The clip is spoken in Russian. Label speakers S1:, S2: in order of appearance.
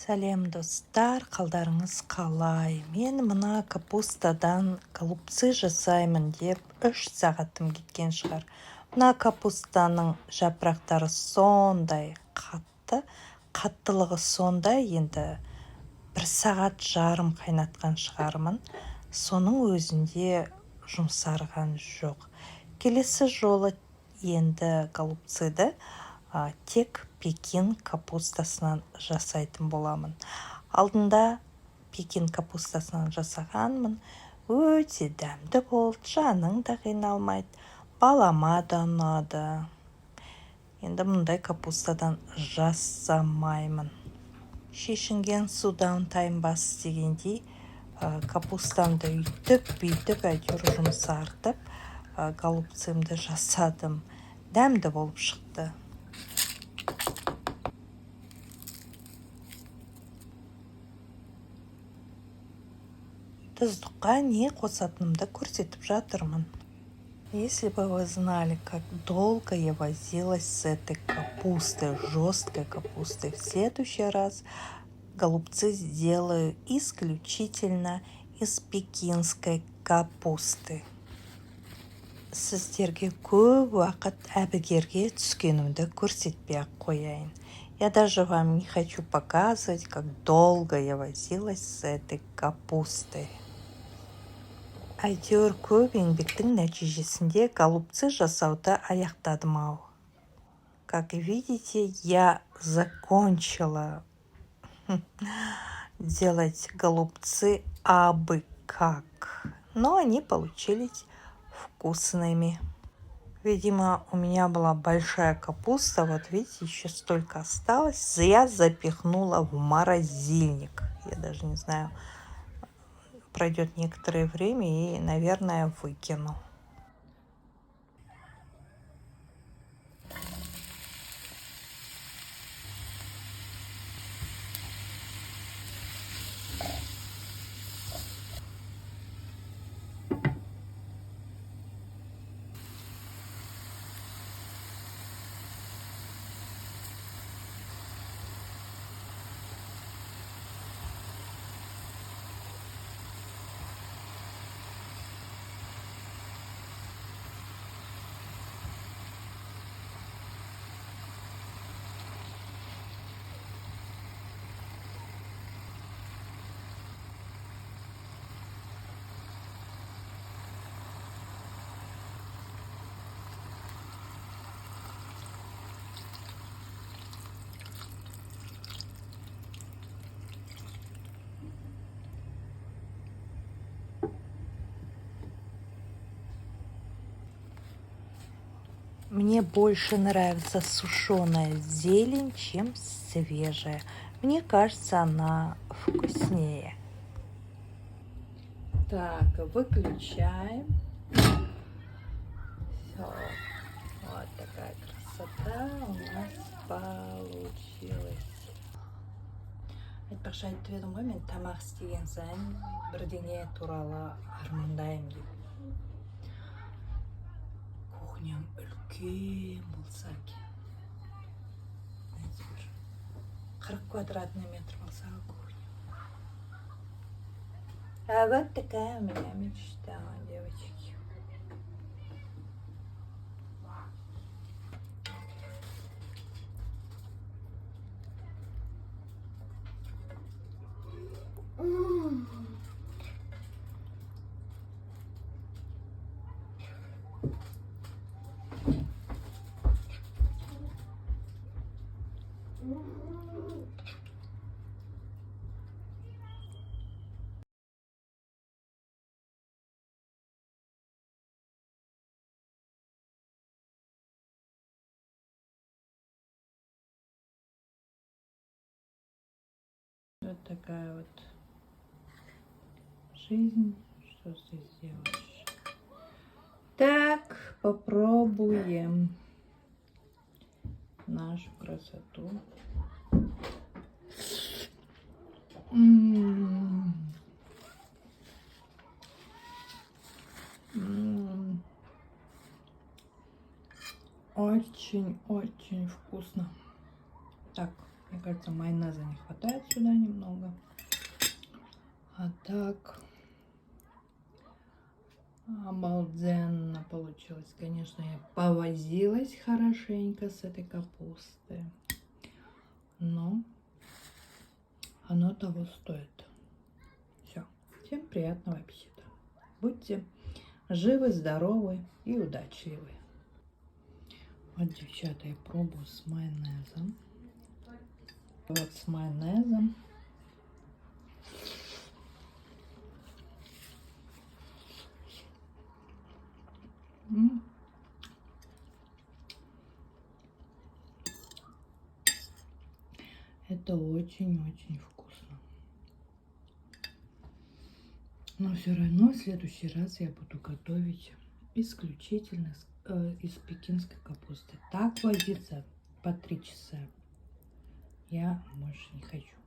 S1: Сәлем достар, қалдарыңыз қалай? Мен мына капустадан голубцы жасаймын деп 3 сағатым кеткен шығар. Мына капустаның жапырақтары сондай қатты, қаттылығы сондай, енді 1 сағат жарым қайнатқан шығармын. Соның өзінде жұмсарған жоқ. Келесі жолы енді голубцыды тек пекин капустасынан жасайтын боламын. Алдында пекин капустасынан жасағанмын. Өте дәмді болды, жаның да қиналмайды. Балама да ұнады. Енді мұндай капустадан жасамаймын. Шешінген судан тайынбас дегендей, капустамды үйтіп әйтеуір жұмсартып, голубцымды жасадым. Дәмді болып шықты. Тұздыққа не қосатынымды көрсетіп жатырмын. Если бы вы знали, как долго я возилась с этой капустой, жесткой капустой, в следующий раз голубцы сделаю исключительно из пекинской капусты. Сіздерге көп уақыт әбігерге түскенімді көрсетпей-ақ қояйын. Я даже вам не хочу показывать, как долго я возилась с этой капустой. Әйтеуір көп еңбектің нәтижесінде голубцы жасауды аяқтадым-ау. Как видите, я закончила делать голубцы абы как. Но они получились вкусными. Видимо, у меня была большая капуста. Вот видите, еще столько осталось. Я запихнула в морозильник. Я даже не знаю, пройдет некоторое время и, наверное, выкину. Мне больше нравится сушеная зелень, чем свежая. Мне кажется, она вкуснее. Так, выключаем. Все. Вот такая красота у нас получилась. Айтпақшы айтып едім ғой, мен тамақ істеген сайын бірдеңе туралы армандаймын деп. Кухням үлкен болса екен. 40 квадратный метр болса кухня. А вот такая у меня мечта, девочки. Вот такая вот жизнь. Что здесь делаешь? Так, попробуем нашу красоту. Очень-очень вкусно. Так, мне кажется, майонеза не хватает сюда немного. Так. Обалденно получилось. Конечно, я повозилась хорошенько с этой капустой. Но оно того стоит. Все. Всем приятного аппетита. Будьте живы, здоровы и удачливы. Вот, девчата, я пробую с майонезом. Вот с майонезом. Это очень-очень вкусно. Но все равно в следующий раз я буду готовить исключительно из пекинской капусты. Так возиться по 3 часа я больше не хочу.